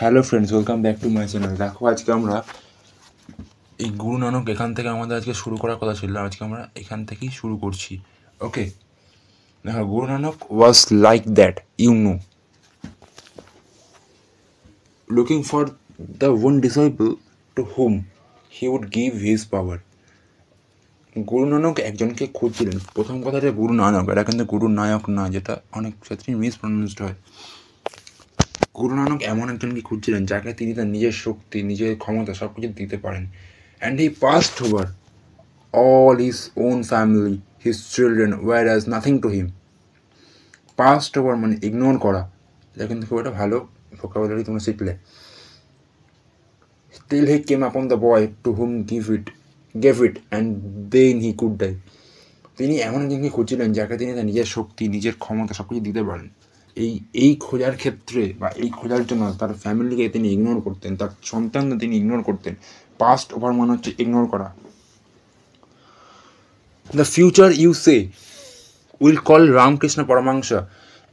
Hello friends, welcome back to my channel. দেখো, আজকে আমরা এই গুরু নানক এখান থেকে আমাদের আজকে শুরু করার কথা ছিল, আজকে আমরা এখান থেকেই শুরু করছি। ওকে, দেখো, Guru Nanak was like that, looking for the one disciple to whom he would give his power. Guru Nanak একজনকে খুঁজছিলেন। প্রথম কথাটা গুরু নানক, এটা কিন্তু গুরু নায়ক না, যেটা অনেক ক্ষেত্রেই মিসপ্রনাউন্সড হয়। গুরু নানক এমন একজনকে খুঁজছিলেন যাকে তিনি তার নিজের শক্তি, নিজের ক্ষমতা সব কিছু দিতে পারেন। And he past over all his own family, his children were as nothing to him. Passed over মানে ইগনোর করা, এটা কিন্তু খুব একটা ভালো ভোকাবুলারি তোমরা শিখলে। Still he came upon the boy to whom gave it and then he could die. তিনি এমন একজনকে খুঁজছিলেন যাকে তিনি তার নিজের শক্তি, নিজের ক্ষমতা সব কিছু দিতে পারেন। এই খোঁজার ক্ষেত্রে বা এই খোঁজার জন্য তার ফ্যামিলিকে তিনি ইগনোর করতেন, তার সন্তানকে তিনি ইগনোর করতেন। পাস্ট ওভার মানে হচ্ছে ইগনোর করা। The future, you say, will call Ramakrishna Paramahansa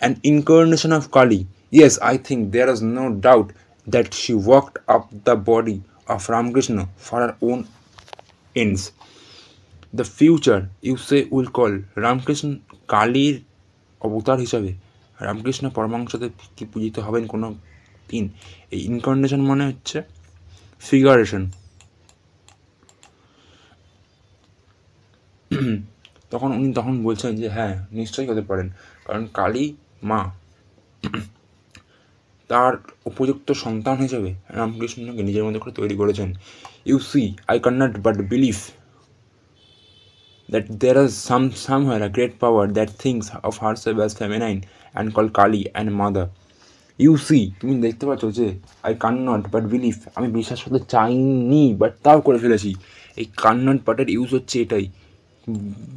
an incarnation of Kali. Yes, I think there is no doubt that she walked up the body of Ramakrishna for her own ends. The future, you say, will call Ramakrishna কালীর অবতার হিসাবে রামকৃষ্ণ পরমাংশতে কি পূজিত হবেন কোনো দিন। এই incarnation মানে হচ্ছে ফিগারেশন। উনি তখন বলছেন যে হ্যাঁ, নিশ্চয়ই হতে পারেন, কারণ কালী মা তার উপযুক্ত সন্তান হিসেবে রামকৃষ্ণকে নিজের মধ্যে করে তৈরি করেছেন। You see, I can not but believe that there is somewhere a great power that thinks of herself as feminine and called Kali and mother. You see, তুমি দেখতে পাচ্ছ যে I can not but believe, আমি বিশ্বাস করতে চাইনি but তাও করে ফেলেছি। এই ক্যান নট বাটের ইউজ হচ্ছে এটাই,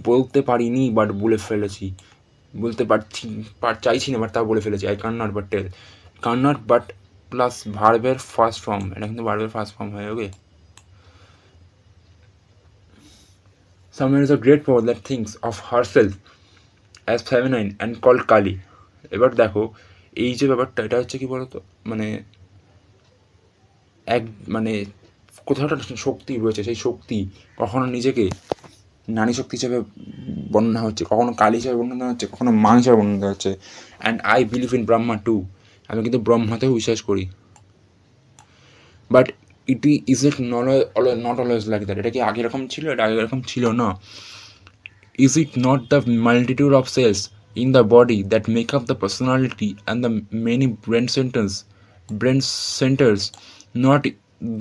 বলতে পারিনি বাট বলে ফেলেছি, বলতে চাইছি না বাট তাও বলে ফেলেছি। I can not but tell, can not but plus ভার্বের ফার্স্ট ফর্ম, এটা কিন্তু ভার্বের ফার্স্ট ফর্ম হয়। ওকে, somewhere is a great power that thinks of herself as feminine and called Kali. এবার দেখো, এই যে ব্যাপারটা, এটা হচ্ছে কি বলতো, মানে কোথাও একটা শক্তি রয়েছে, সেই শক্তি কখনো নিজেকে নারী শক্তি হিসেবে বর্ণনা হচ্ছে, কখনো কালী হিসেবে বর্ণনা হচ্ছে, কখনো মা হিসেবে বর্ণনা হচ্ছে। And I believe in Brahma too, আমি কিন্তু ব্রহ্মাতেও বিশ্বাস করি। But is it not always like that? এটা কি আগে এরকম ছিল? এটা আগে এরকম ছিল না। Is it not the multitude of cells in the body that make up the personality and the many brain centres not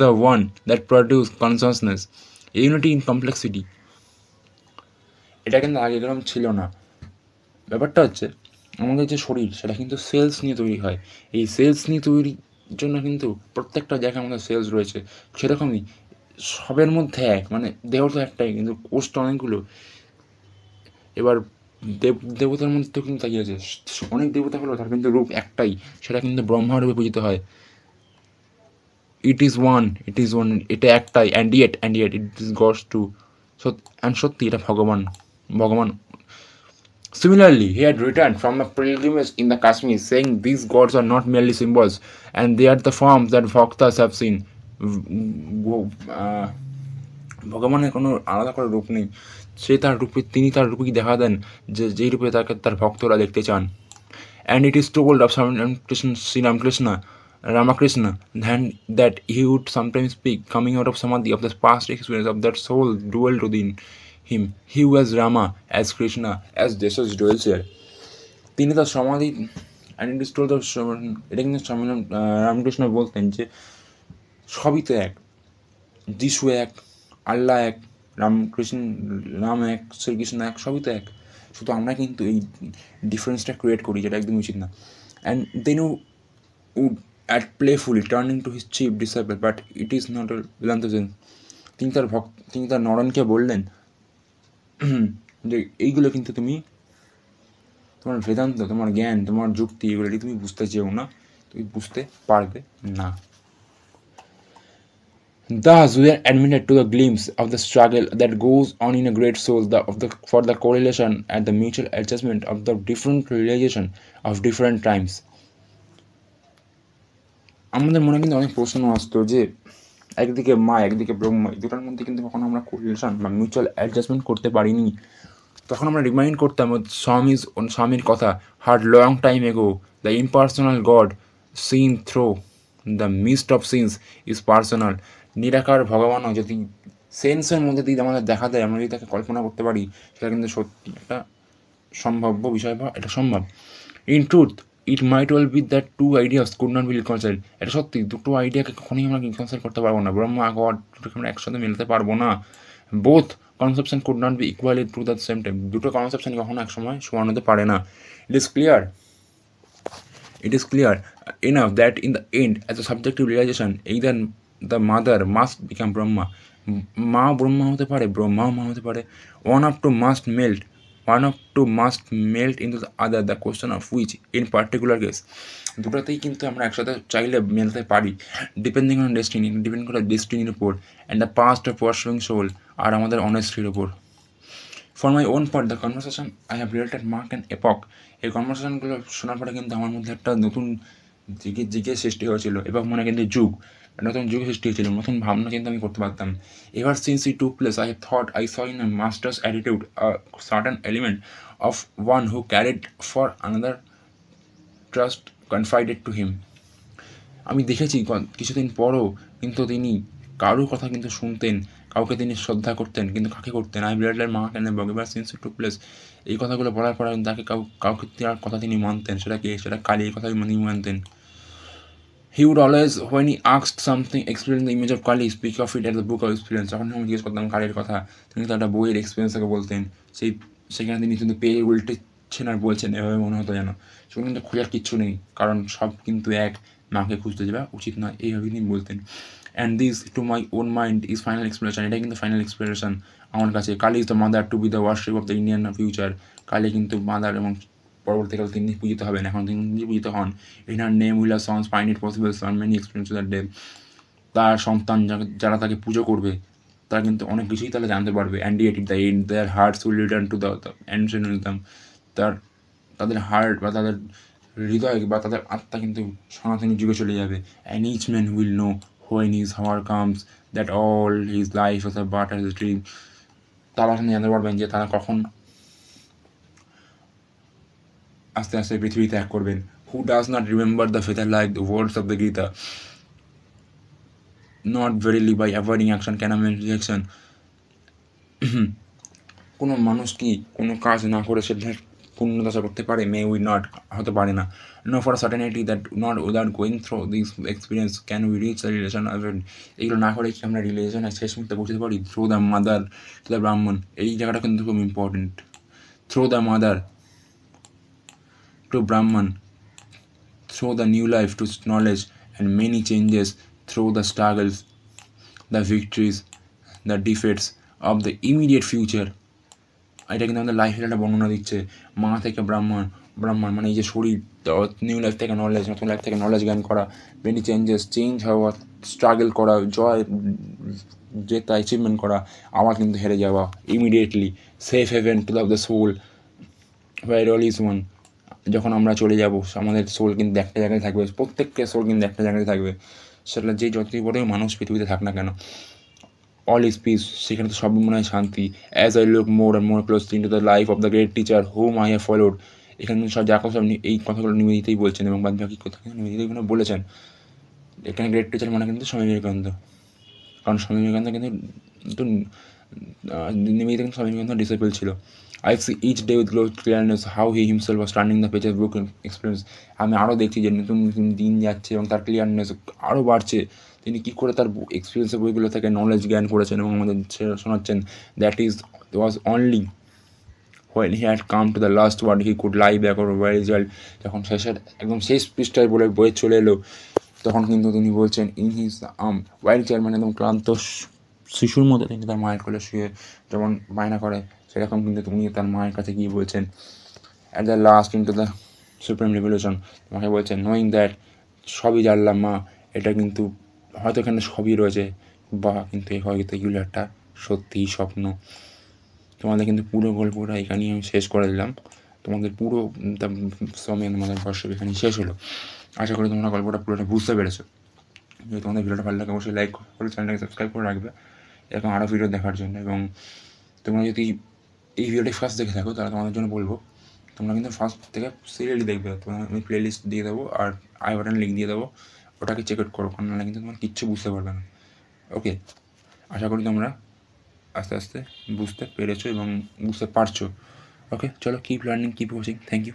the one that produce consciousness, unity in complexity? এটা কিন্তু আগে এরকম ছিল না। ব্যাপারটা হচ্ছে, আমাদের যে শরীর সেটা কিন্তু সেলস নিয়ে তৈরি হয়। এই সেলস নিয়ে তৈরির জন্য কিন্তু প্রত্যেকটা জায়গায় আমাদের সেলস রয়েছে। সেরকমই সবের মধ্যে এক, মানে দেহ তো একটাই কিন্তু কোষ তো অনেকগুলো। এবার দেবতার মধ্যে তো কিন্তু তাই আছে, অনেক দেবতা হলো তার কিন্তু রূপ একটাই, সেটা কিন্তু ব্রহ্মা রূপে পূজিত হয়। ইট ইজ ওয়ান, এটা একটাই, and yet it is God's too. সত্যি এটা ভগবান। Similarly, he had returned from a pilgrimage in the Kashmir, saying these gods are not merely symbols, and they are the forms that bhaktas have seen. ভগবানের কোনো আলাদা করে রূপ নেই, তিনি তার রূপে দেখা দেন যেই রূপে তাকে তার ভক্তরা দেখতে চান। And it is told of Sri Ramakrishna that he would sometimes speak, coming out of samadhi, of the past experience of that soul dwelt within him. He was Rama as Krishna, as Jesus dwells here. তিনি তার সমাধি, and it is told of এটা কিন্তু রামকৃষ্ণ বলতেন যে সবই তো এক, যিশু এক, আল্লাহ এক, রাম এক, শ্রীকৃষ্ণ এক, সবই তো এক, শুধু আমরা কিন্তু এই ডিফারেন্সটা ক্রিয়েট করি, যেটা একদম উচিত না। And then would at playfully turning to his chief disciple, but it is not বেদান্তজেন। তিনি তার নরনকে বললেন যে এইগুলো কিন্তু তোমার বেদান্ত, তোমার জ্ঞান, তোমার যুক্তি, এগুলো তুমি বুঝতে চেও না, তুমি বুঝতে পারবে না। Thus, we are admitted to the glimpse of the struggle that goes on in a great soul for the correlation and the mutual adjustment of the different realization of different times. আমাদের মনে কিন্তু অনেক প্রশ্ন আসতো যে একদিকে মা একদিকে ব্রহ্মা, এই দুটার মধ্যে কিন্তু কখনো আমরা কোরিলেশন বা মিউচুয়াল অ্যাডজাস্টমেন্ট করতে পারিনি। তখন আমরা রিমাইন্ড করতাম স্বামীর কথা, heard long time ago the impersonal God seen through the mist of sins is personal. নিরাকার ভগবানও যদি সেন্সের মধ্যে দিয়ে আমাদের দেখা দেয়, আমরা যদি তাকে কল্পনা করতে পারি, সেটা কিন্তু সত্যি একটা সম্ভাব্য বিষয় বা এটা সম্ভব। In truth it might well be that two ideas could not be reconcile. এটা সত্যি, দুটো আইডিয়াকে কখনোই আমরা রিকনসাইল করতে পারবো না। ব্রহ্মা গড দুটোকে আমরা একসাথে মেলাতে পারবো না। Both conception could not be equally true that same time. দুটো কনসেপশন কখনো এক সময় সমান হতে পারে না। It is clear enough that in the end, as a subjective realization, either the mother must become Brahma. মা ব্রহ্মা হতে পারে, ব্রহ্মাও মা হতে পারে। One of two must melt into the other, the question of which in particular case. দুটোতেই কিন্তু আমরা একসাথে চাইলে মেলতে পারি, ডিপেন্ডিং অন ডেস্টিনি, ডিপেন্ড করে ডেস্টিনির উপর, and the past of pursuing soul, আর আমাদের অনেস্টির উপর। For my own part, the conversation I have related mark and epoch. এই কনভারসেশনগুলো শোনার পরে কিন্তু আমার মধ্যে একটা নতুন জিজ্ঞেস সৃষ্টি হয়েছিল, এবং মানে কিন্তু যুগ, নতুন যুগ সৃষ্টি হয়েছিল, নতুন ভাবনা চিন্তা আমি করতে পারতাম। Ever since it took place, I have thought I saw in a master's attitude a certain element of one who carried for another trust confided to him. আমি দেখেছি কিছুদিন পরও কিন্তু তিনি কারোর কথা কিন্তু শুনতেন, কাউকে তিনি শ্রদ্ধা করতেন, কিন্তু কাকে করতেন? আই রিলেটেড মা ক্যান এবার সিন্স টু প্লেস। এই কথাগুলো বলার পরে তাকে কাউকে তার কথা তিনি মানতেন, সেটা কালীর কথাই তিনি মানতেন। He would always when he asked something experience the image of Kali speak of it at the book of experience. যখন আমি জিজ্ঞেস করতাম কালীর কথা, তিনি তার একটা বইয়ের এক্সপিরিয়েন্স থেকে বলতেন। সেখানে তিনি কিন্তু পেয়ে উল্টেছেন আর বলছেন, এভাবে মনে হতো যেন সেখানে কিন্তু খোঁজার কিচ্ছু নেই, কারণ সব কিন্তু এক, মাকে খুঁজতে যাওয়া উচিত নয়, এইভাবে তিনি বলতেন। And this to my own mind is final explanation. এটাই কিন্তু ফাইনাল এক্সপ্লেনেশন আমার কাছে। Kali is the mother two B the worship of the Indian future. Kali কিন্তু মাদার, এবং পরবর্তীকালে তিনি পূজিত হবেন, এখন তিনি পূজিত হন। In her name will are sons find it possible soon many experience that day. তার সন্তান যারা তাকে পুজো করবে, তারা কিন্তু অনেক কিছুই তাহলে জানতে পারবে। And it the end their hearts will return to the ancient wisdom. তাদের হার্ট বা তাদের হৃদয় বা তাদের আত্মা কিন্তু সনাতনী যুগে চলে যাবে। And each man will know when his hour comes that all his life was a but as a dream. তারা জানতে পারবেন যে তারা কখন আস্তে আস্তে পৃথিবী ত্যাগ করবেন। Who does not remember the fatal like the words of the Gita? Not verily by avoiding action can a man reaction. কোনো মানুষ কি কোনো কাজ না করে সেটা পূর্ণদশা করতে পারে? মে উই নট, হতে পারে না। Know for certainty that not without going through this experience can we reach the relation of it. এইগুলো না করে কি আমরা রিলেশনের শেষ মুহূর্তে পৌঁছতে পারি? Through the mother to the Brahman. এই জায়গাটা কিন্তু খুব important. Through the mother to Brahman, through the new life to knowledge and many changes, through the struggles, the victories, the defeats of the immediate future. এটা কিন্তু আমাদের লাইফের একটা বর্ণনা দিচ্ছে। মা থেকে ব্রাহ্মণ মানে এই যে শরীর, নিউ লাইফ থেকে নলেজ, নতুন লাইফ থেকে নলেজ জ্ঞান করা, মেনি চেঞ্জ হওয়া, স্ট্রাগল করা, জয় জেতা, অ্যাচিভমেন্ট করা, আবার কিন্তু হেরে যাওয়া immediately, safe haven to love the soul where all is one. যখন আমরা চলে যাব, আমাদের সোল কিন্তু একটা জায়গায় থাকবে, প্রত্যেককে সোল কিন্তু একটা জায়গায় থাকবে, সেটা যে যতই বড় মানুষ পৃথিবীতে থাক না কেন। অল ইজ পিস, সেখানে তো সব মনে হয় শান্তি। As I look more and more closely into the life of the great teacher hmm I have followed. এখানে সব সব এই কথাগুলো নিবেদিতই বলছেন, এবং বাদ বাকি কথা নিবেদিতই বলেছেন। এখানে গ্রেট টিচার মানে কিন্তু স্বামী বিবেকানন্দ, কারণ স্বামী বিবেকানন্দ কিন্তু নিবেদিত কিন্তু স্বামী বিবেকানন্দ ডিসেবল ছিল। I see each day with glowed clearness how he himself was turning the pages book experience. আমি আরও দেখছি যে নতুন নতুন দিন যাচ্ছে এবং তার ক্লিয়ারনেস আরও বাড়ছে। তিনি কী করে তার এক্সপিরিয়েন্সের বইগুলো থেকে নলেজ জ্ঞান করেছেন এবং আমাদের শোনাচ্ছেন। That was only when he had come to the last word he could lie back or where result। যখন একদম শেষ পৃষ্ঠায় বলে বই চলে এলো, তখন কিন্তু তিনি বলছেন ইন হিজ ওয়াইল্ড চেয়ার, মানে একদম ক্লান্ত শিশুর মতো তিনি তার মায়ের কোলে শুয়ে যেমন বায়না করে, সেরকম কিন্তু তিনি তার মায়ের কাছে গিয়ে বলছেন at the last in to the supreme revolution. তোমাকে বলছেন নোয়িং দ্যাট, সবই জানলাম মা, এটা কিন্তু হয়তো এখানে সবই রয়েছে, বা কিন্তু হয়তো এগুলো একটা সত্যিই স্বপ্ন। তোমাদের কিন্তু পুরো গল্পটা এখানেই আমি শেষ করে দিলাম। তোমাদের পুরো সময় আমাদের বর্ষ এখানেই শেষ হলো। আশা করি তোমরা গল্পটা পুরোটা বুঝতে পেরেছো। যদি তোমাদের ভিডিওটা ভালো লাগে অবশ্যই লাইক করে চ্যানেলটাকে সাবস্ক্রাইব করে রাখবে এরকম আরও ভিডিও দেখার জন্য। এবং তোমরা যদি এই ভিডিওটি ফার্স্ট দেখে থাকো তাহলে তোমাদের জন্য বলবো তোমরা কিন্তু ফার্স্ট থেকে সিরিয়ালি দেখবে। তোমার আমি প্লে লিস্ট দিয়ে দেবো আর আই বাটন লিঙ্ক দিয়ে দেবো, ওটাকে চেক আউট করো, কারণ নাহলে কিন্তু তোমার কিচ্ছু বুঝতে পারবে না। ওকে, আশা করি তোমরা আস্তে আস্তে বুঝতে পেরেছো এবং বুঝতে পারছো। ওকে, চলো, keep learning, keep watching, thank you.